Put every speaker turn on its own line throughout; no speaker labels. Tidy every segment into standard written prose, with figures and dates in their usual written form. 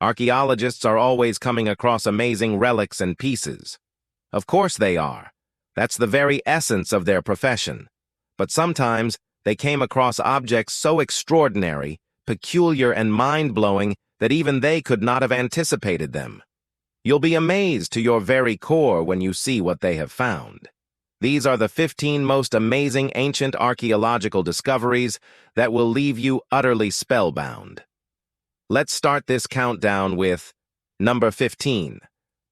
Archaeologists are always coming across amazing relics and pieces. Of course they are. That's the very essence of their profession. But sometimes they came across objects so extraordinary, peculiar, and mind-blowing that even they could not have anticipated them. You'll be amazed to your very core when you see what they have found. These are the 15 most amazing ancient archaeological discoveries that will leave you utterly spellbound. Let's start this countdown with number 15,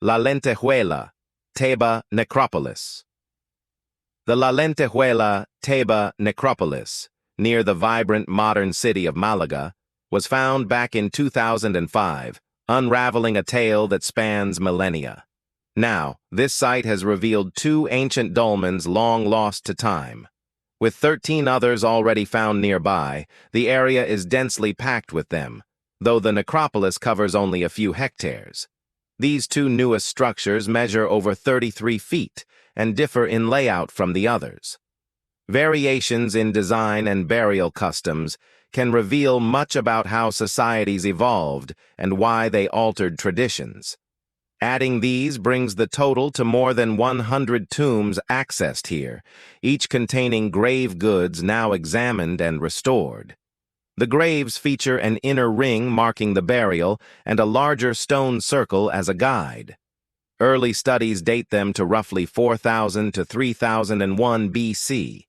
La Lentejuela, Teba Necropolis. The La Lentejuela, Teba Necropolis, near the vibrant modern city of Malaga, was found back in 2005, unraveling a tale that spans millennia. Now, this site has revealed two ancient dolmens long lost to time. With 13 others already found nearby, the area is densely packed with them, though the necropolis covers only a few hectares. These two newest structures measure over 33 feet and differ in layout from the others. Variations in design and burial customs can reveal much about how societies evolved and why they altered traditions. Adding these brings the total to more than 100 tombs accessed here, each containing grave goods now examined and restored. The graves feature an inner ring marking the burial and a larger stone circle as a guide. Early studies date them to roughly 4000 to 3001 BC.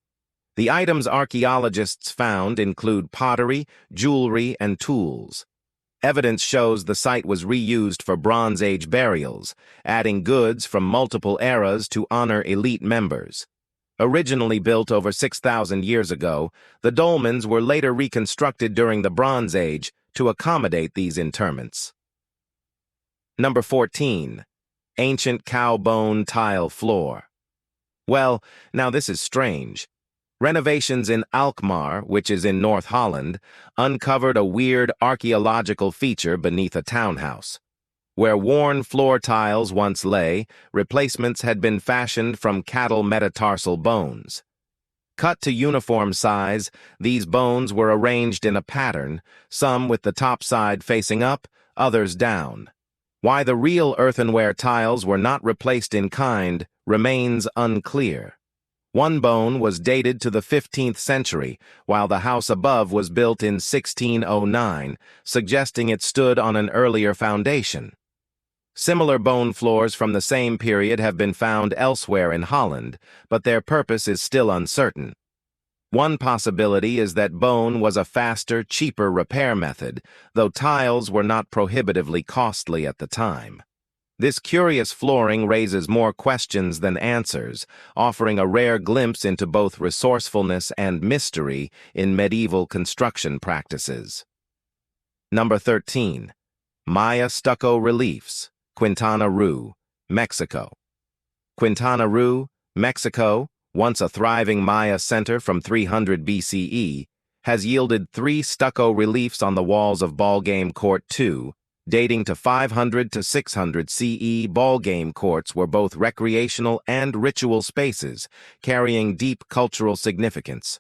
The items archaeologists found include pottery, jewelry, and tools. Evidence shows the site was reused for Bronze Age burials, adding goods from multiple eras to honor elite members. Originally built over 6,000 years ago, the dolmens were later reconstructed during the Bronze Age to accommodate these interments. Number 14. Ancient cow bone tile floor. Well, now this is strange. Renovations in Alkmaar, which is in North Holland, uncovered a weird archaeological feature beneath a townhouse. Where worn floor tiles once lay, replacements had been fashioned from cattle metatarsal bones. Cut to uniform size, these bones were arranged in a pattern, some with the top side facing up, others down. Why the real earthenware tiles were not replaced in kind remains unclear. One bone was dated to the 15th century, while the house above was built in 1609, suggesting it stood on an earlier foundation. Similar bone floors from the same period have been found elsewhere in Holland, but their purpose is still uncertain. One possibility is that bone was a faster, cheaper repair method, though tiles were not prohibitively costly at the time. This curious flooring raises more questions than answers, offering a rare glimpse into both resourcefulness and mystery in medieval construction practices. Number 13. Maya stucco reliefs, Quintana Roo, Mexico. Quintana Roo, Mexico, once a thriving Maya center from 300 BCE, has yielded 3 stucco reliefs on the walls of Ballgame Court 2, dating to 500 to 600 CE. Ballgame courts were both recreational and ritual spaces, carrying deep cultural significance.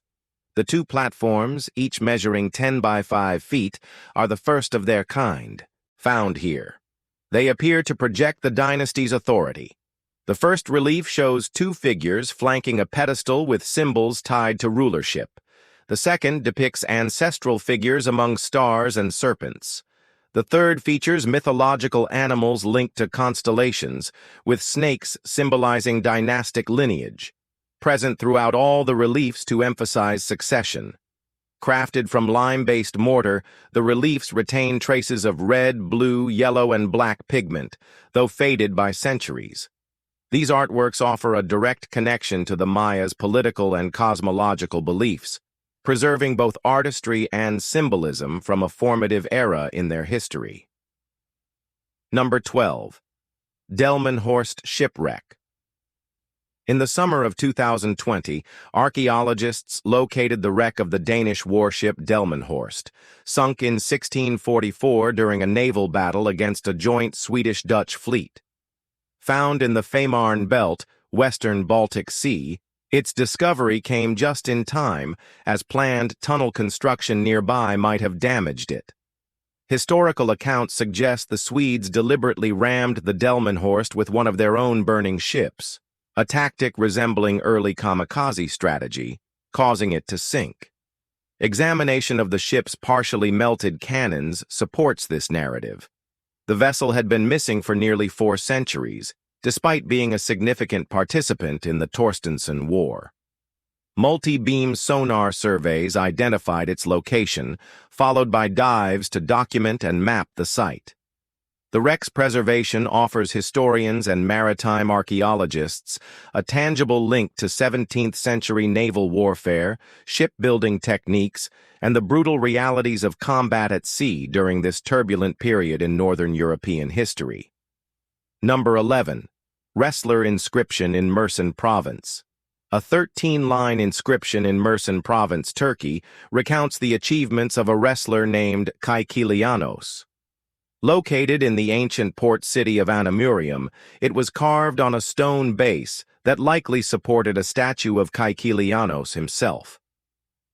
The 2 platforms, each measuring 10 by 5 feet, are the first of their kind, found here. They appear to project the dynasty's authority. The first relief shows 2 figures flanking a pedestal with symbols tied to rulership. The second depicts ancestral figures among stars and serpents. The third features mythological animals linked to constellations, with snakes symbolizing dynastic lineage, present throughout all the reliefs to emphasize succession. Crafted from lime-based mortar, the reliefs retain traces of red, blue, yellow, and black pigment, though faded by centuries. These artworks offer a direct connection to the Mayas' political and cosmological beliefs, preserving both artistry and symbolism from a formative era in their history. Number 12. Delmenhorst shipwreck. In the summer of 2020, archaeologists located the wreck of the Danish warship Delmenhorst, sunk in 1644 during a naval battle against a joint Swedish-Dutch fleet. Found in the Fehmarn Belt, western Baltic Sea, its discovery came just in time, as planned tunnel construction nearby might have damaged it. Historical accounts suggest the Swedes deliberately rammed the Delmenhorst with one of their own burning ships, a tactic resembling early kamikaze strategy, causing it to sink. Examination of the ship's partially melted cannons supports this narrative. The vessel had been missing for nearly 4 centuries, despite being a significant participant in the Torstenson War. Multi-beam sonar surveys identified its location, followed by dives to document and map the site. The wreck's preservation offers historians and maritime archaeologists a tangible link to 17th-century naval warfare, shipbuilding techniques, and the brutal realities of combat at sea during this turbulent period in Northern European history. Number 11. Wrestler inscription in Mersin Province. A 13-line inscription in Mersin Province, Turkey, recounts the achievements of a wrestler named Kaikilianos. Located in the ancient port city of Anamurium, it was carved on a stone base that likely supported a statue of Kaikilianos himself.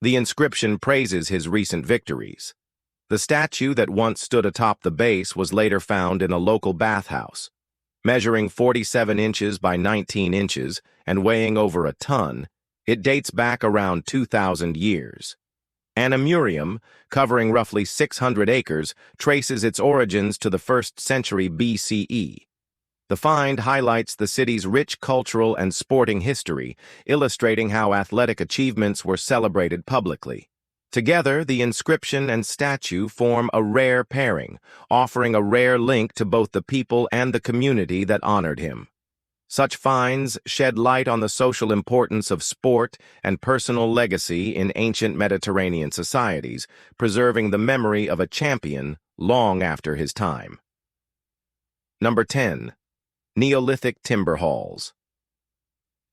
The inscription praises his recent victories. The statue that once stood atop the base was later found in a local bathhouse. Measuring 47 inches by 19 inches and weighing over a ton, it dates back around 2,000 years. Anamurium, covering roughly 600 acres, traces its origins to the 1st century BCE. The find highlights the city's rich cultural and sporting history, illustrating how athletic achievements were celebrated publicly. Together, the inscription and statue form a rare pairing, offering a rare link to both the people and the community that honored him. Such finds shed light on the social importance of sport and personal legacy in ancient Mediterranean societies, preserving the memory of a champion long after his time. Number 10. Neolithic timber halls.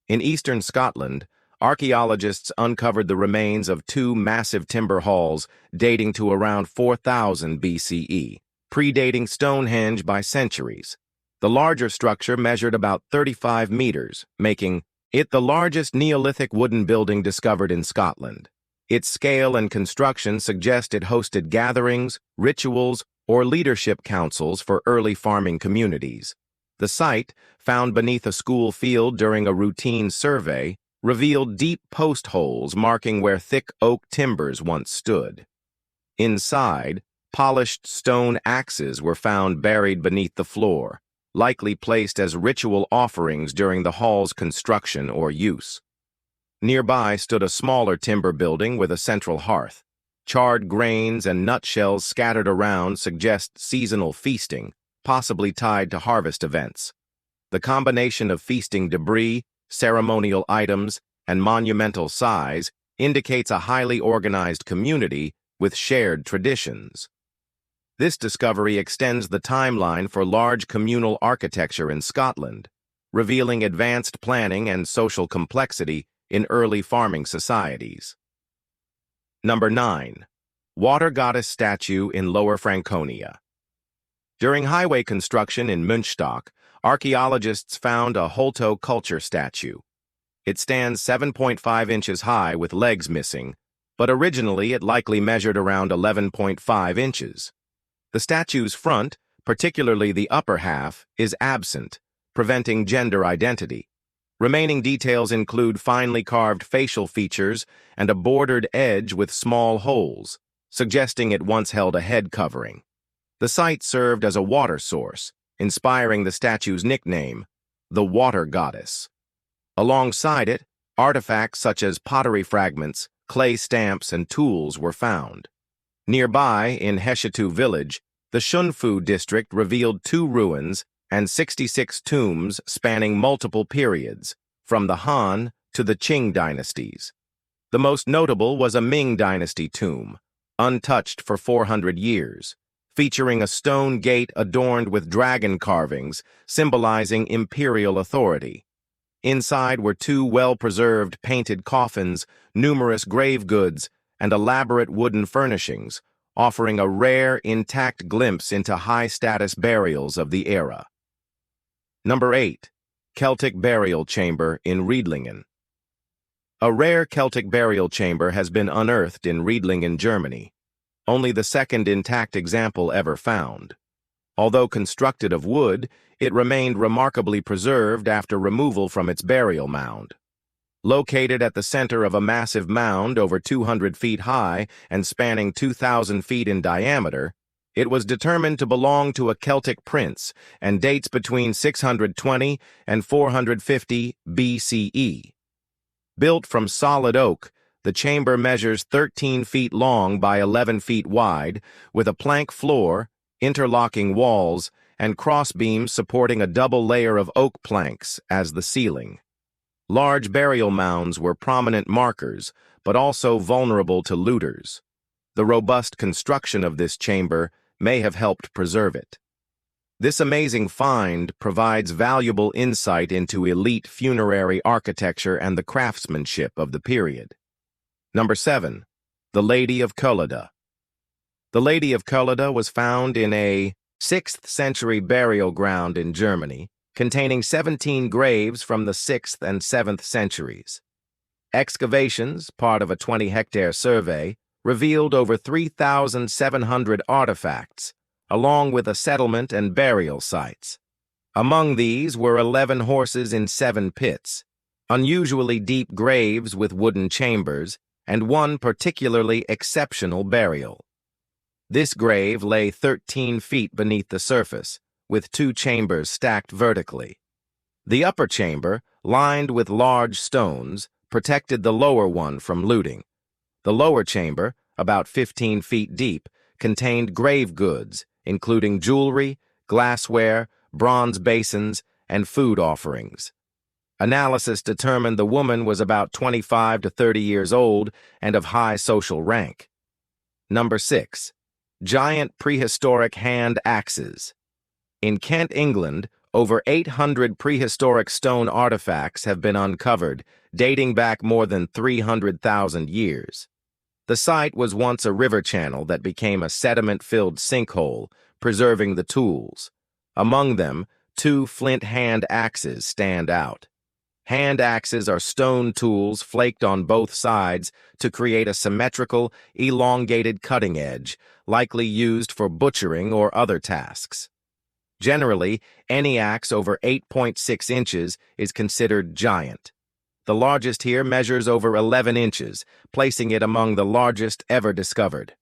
In eastern Scotland, archaeologists uncovered the remains of 2 massive timber halls dating to around 4000 BCE, predating Stonehenge by centuries. The larger structure measured about 35 meters, making it the largest Neolithic wooden building discovered in Scotland. Its scale and construction suggest it hosted gatherings, rituals, or leadership councils for early farming communities. The site, found beneath a school field during a routine survey, revealed deep post holes marking where thick oak timbers once stood. Inside, polished stone axes were found buried beneath the floor, likely placed as ritual offerings during the hall's construction or use. Nearby stood a smaller timber building with a central hearth. Charred grains and nutshells scattered around suggest seasonal feasting, possibly tied to harvest events. The combination of feasting debris, ceremonial items, and monumental size indicates a highly organized community with shared traditions. This discovery extends the timeline for large communal architecture in Scotland, revealing advanced planning and social complexity in early farming societies. Number 9. Water goddess statue in Lower Franconia. During highway construction in Münchstock, archaeologists found a Holto culture statue. It stands 7.5 inches high with legs missing, but originally it likely measured around 11.5 inches. The statue's front, particularly the upper half, is absent, preventing gender identity. Remaining details include finely carved facial features and a bordered edge with small holes, suggesting it once held a head covering. The site served as a water source, inspiring the statue's nickname, the Water Goddess. Alongside it, artifacts such as pottery fragments, clay stamps, and tools were found. Nearby, in Heshetu village, the Shunfu district revealed 2 ruins and 66 tombs spanning multiple periods, from the Han to the Qing dynasties. The most notable was a Ming dynasty tomb, untouched for 400 years, featuring a stone gate adorned with dragon carvings, symbolizing imperial authority. Inside were 2 well-preserved painted coffins, numerous grave goods, and elaborate wooden furnishings, offering a rare, intact glimpse into high-status burials of the era. Number 8. Celtic burial chamber in Riedlingen. A rare Celtic burial chamber has been unearthed in Riedlingen, Germany. only the second intact example ever found. Although constructed of wood, it remained remarkably preserved after removal from its burial mound. Located at the center of a massive mound over 200 feet high and spanning 2,000 feet in diameter, it was determined to belong to a Celtic prince and dates between 620 and 450 BCE. Built from solid oak, the chamber measures 13 feet long by 11 feet wide, with a plank floor, interlocking walls, and crossbeams supporting a double layer of oak planks as the ceiling. Large burial mounds were prominent markers, but also vulnerable to looters. The robust construction of this chamber may have helped preserve it. This amazing find provides valuable insight into elite funerary architecture and the craftsmanship of the period. Number 7. The Lady of Culla. The Lady of Culla was found in a 6th century burial ground in Germany, containing 17 graves from the 6th and 7th centuries. Excavations, part of a 20-hectare survey, revealed over 3,700 artifacts, along with a settlement and burial sites. Among these were 11 horses in 7 pits, unusually deep graves with wooden chambers, and one particularly exceptional burial. This grave lay 13 feet beneath the surface, with 2 chambers stacked vertically. The upper chamber, lined with large stones, protected the lower one from looting. The lower chamber, about 15 feet deep, contained grave goods, including jewelry, glassware, bronze basins, and food offerings. Analysis determined the woman was about 25 to 30 years old and of high social rank. Number 6. Giant prehistoric hand axes. In Kent, England, over 800 prehistoric stone artifacts have been uncovered, dating back more than 300,000 years. The site was once a river channel that became a sediment-filled sinkhole, preserving the tools. Among them, 2 flint hand axes stand out. Hand axes are stone tools flaked on both sides to create a symmetrical, elongated cutting edge, likely used for butchering or other tasks. Generally, any axe over 8.6 inches is considered giant. The largest here measures over 11 inches, placing it among the largest ever discovered.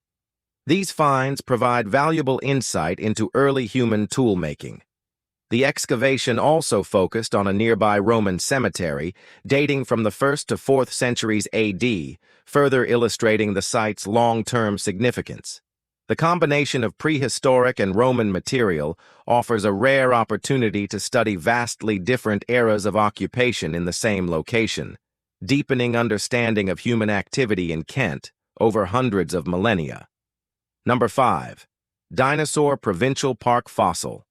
These finds provide valuable insight into early human tool-making. The excavation also focused on a nearby Roman cemetery dating from the 1st to 4th centuries AD, further illustrating the site's long-term significance. The combination of prehistoric and Roman material offers a rare opportunity to study vastly different eras of occupation in the same location, deepening understanding of human activity in Kent over hundreds of millennia. Number 5. Dinosaur Provincial Park Fossil.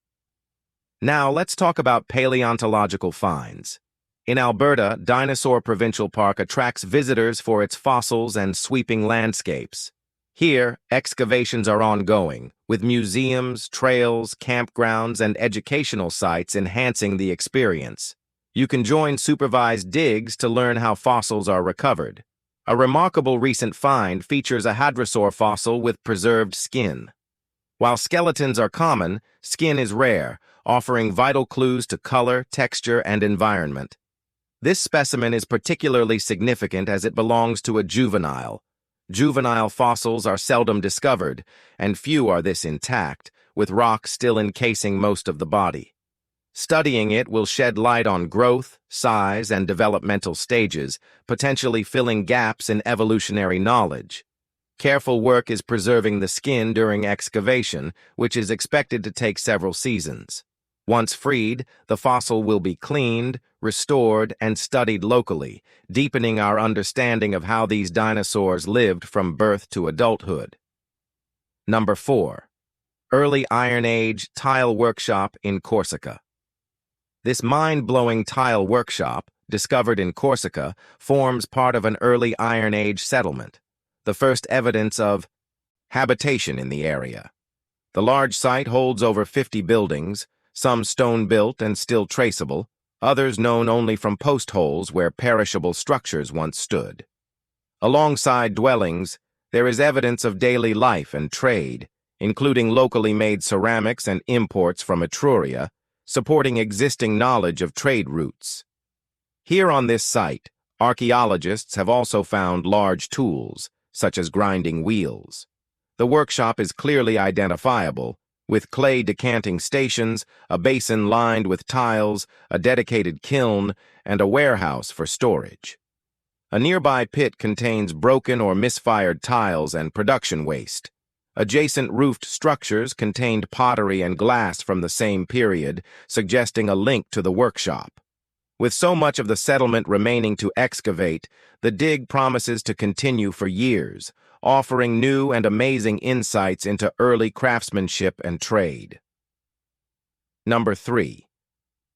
Now let's talk about paleontological finds. In Alberta, Dinosaur Provincial Park attracts visitors for its fossils and sweeping landscapes. Here, excavations are ongoing, with museums, trails, campgrounds, and educational sites enhancing the experience. You can join supervised digs to learn how fossils are recovered. A remarkable recent find features a hadrosaur fossil with preserved skin. While skeletons are common, skin is rare, offering vital clues to color, texture, and environment. This specimen is particularly significant as it belongs to a juvenile. Juvenile fossils are seldom discovered, and few are this intact, with rock still encasing most of the body. Studying it will shed light on growth, size, and developmental stages, potentially filling gaps in evolutionary knowledge. Careful work is preserving the skin during excavation, which is expected to take several seasons. Once freed, the fossil will be cleaned, restored, and studied locally, deepening our understanding of how these dinosaurs lived from birth to adulthood. Number 4. Early Iron Age Tile Workshop in Corsica. This mind-blowing tile workshop, discovered in Corsica, forms part of an early Iron Age settlement, the first evidence of habitation in the area. The large site holds over 50 buildings, some stone-built and still traceable, others known only from post holes where perishable structures once stood. Alongside dwellings, There is evidence of daily life and trade, including locally made ceramics and imports from Etruria, supporting existing knowledge of trade routes. Here on this site, archaeologists have also found large tools, such as grinding wheels. The workshop is clearly identifiable, with clay decanting stations, a basin lined with tiles, a dedicated kiln, and a warehouse for storage. A nearby pit contains broken or misfired tiles and production waste. Adjacent roofed structures contained pottery and glass from the same period, suggesting a link to the workshop. With so much of the settlement remaining to excavate, the dig promises to continue for years, offering new and amazing insights into early craftsmanship and trade. Number 3.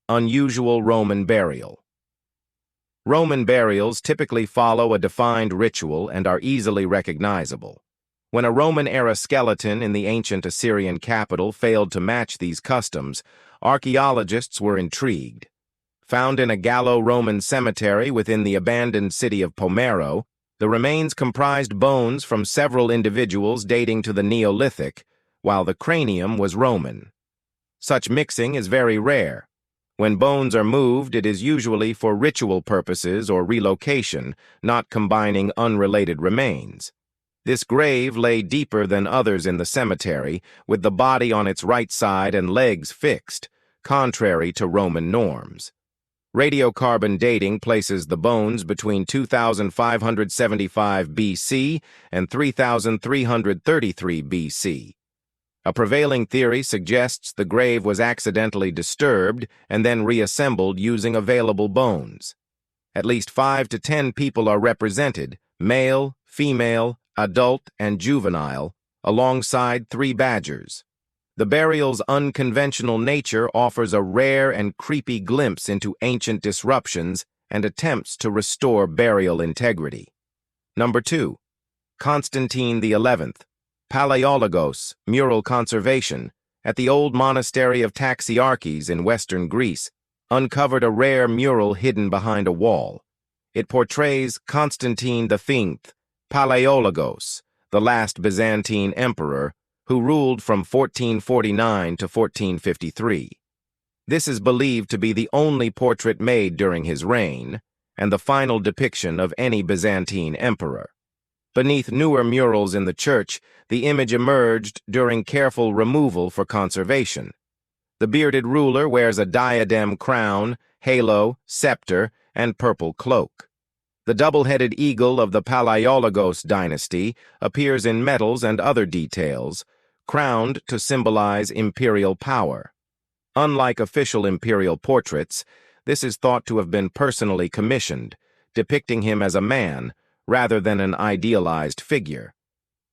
Unusual Roman burial. Roman burials typically follow a defined ritual and are easily recognizable. When a Roman-era skeleton in the ancient Assyrian capital failed to match these customs, archaeologists were intrigued. Found in a Gallo-Roman cemetery within the abandoned city of Pomero, the remains comprised bones from several individuals dating to the Neolithic, while the cranium was Roman. Such mixing is very rare. When bones are moved, it is usually for ritual purposes or relocation, not combining unrelated remains. This grave lay deeper than others in the cemetery, with the body on its right side and legs fixed, contrary to Roman norms. Radiocarbon dating places the bones between 2575 BC and 3333 BC. A prevailing theory suggests the grave was accidentally disturbed and then reassembled using available bones. At least 5 to 10 people are represented, male, female, adult, and juvenile, alongside 3 badgers. The burial's unconventional nature offers a rare and creepy glimpse into ancient disruptions and attempts to restore burial integrity. Number 2. Constantine XI, Palaiologos, mural conservation, at the old monastery of Taxiarches in western Greece, uncovered a rare mural hidden behind a wall. It portrays Constantine V, Palaiologos, the last Byzantine emperor, who ruled from 1449 to 1453. This is believed to be the only portrait made during his reign, and the final depiction of any Byzantine emperor. Beneath newer murals in the church, the image emerged during careful removal for conservation. The bearded ruler wears a diadem crown, halo, scepter, and purple cloak. The double-headed eagle of the Palaiologos dynasty appears in metals and other details, crowned to symbolize imperial power. Unlike official imperial portraits, this is thought to have been personally commissioned, depicting him as a man rather than an idealized figure.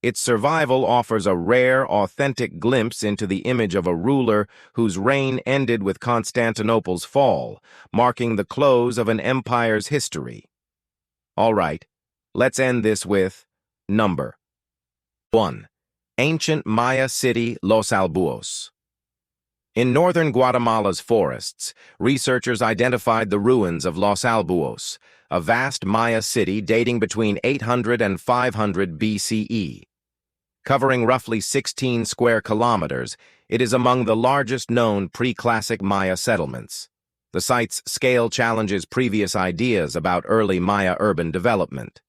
Its survival offers a rare, authentic glimpse into the image of a ruler whose reign ended with Constantinople's fall, marking the close of an empire's history. All right, let's end this with number 1. Ancient Maya city Los Albuos. In northern Guatemala's forests, researchers identified the ruins of Los Albuos, a vast Maya city dating between 800 and 500 BCE. Covering roughly 16 square kilometers, it is among the largest known pre-classic Maya settlements. The site's scale challenges previous ideas about early Maya urban development.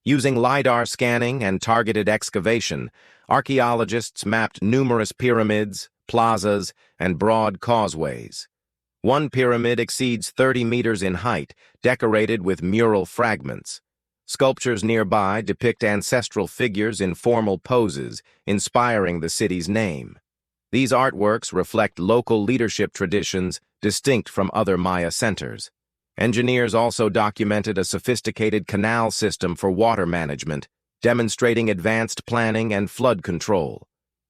Using LiDAR scanning and targeted excavation, archaeologists mapped numerous pyramids, plazas, and broad causeways. One pyramid exceeds 30 meters in height, decorated with mural fragments. Sculptures nearby depict ancestral figures in formal poses, inspiring the city's name. These artworks reflect local leadership traditions distinct from other Maya centers. Engineers also documented a sophisticated canal system for water management, demonstrating advanced planning and flood control.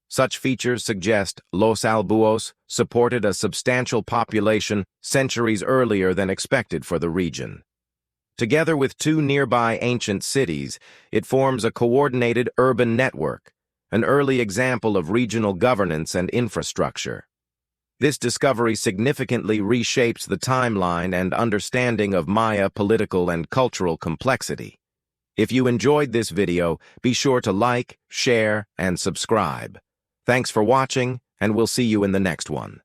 Such features suggest Los Albuos supported a substantial population centuries earlier than expected for the region. Together with 2 nearby ancient cities, it forms a coordinated urban network, an early example of regional governance and infrastructure. This discovery significantly reshapes the timeline and understanding of Maya political and cultural complexity. If you enjoyed this video, be sure to like, share, and subscribe. Thanks for watching, and we'll see you in the next one.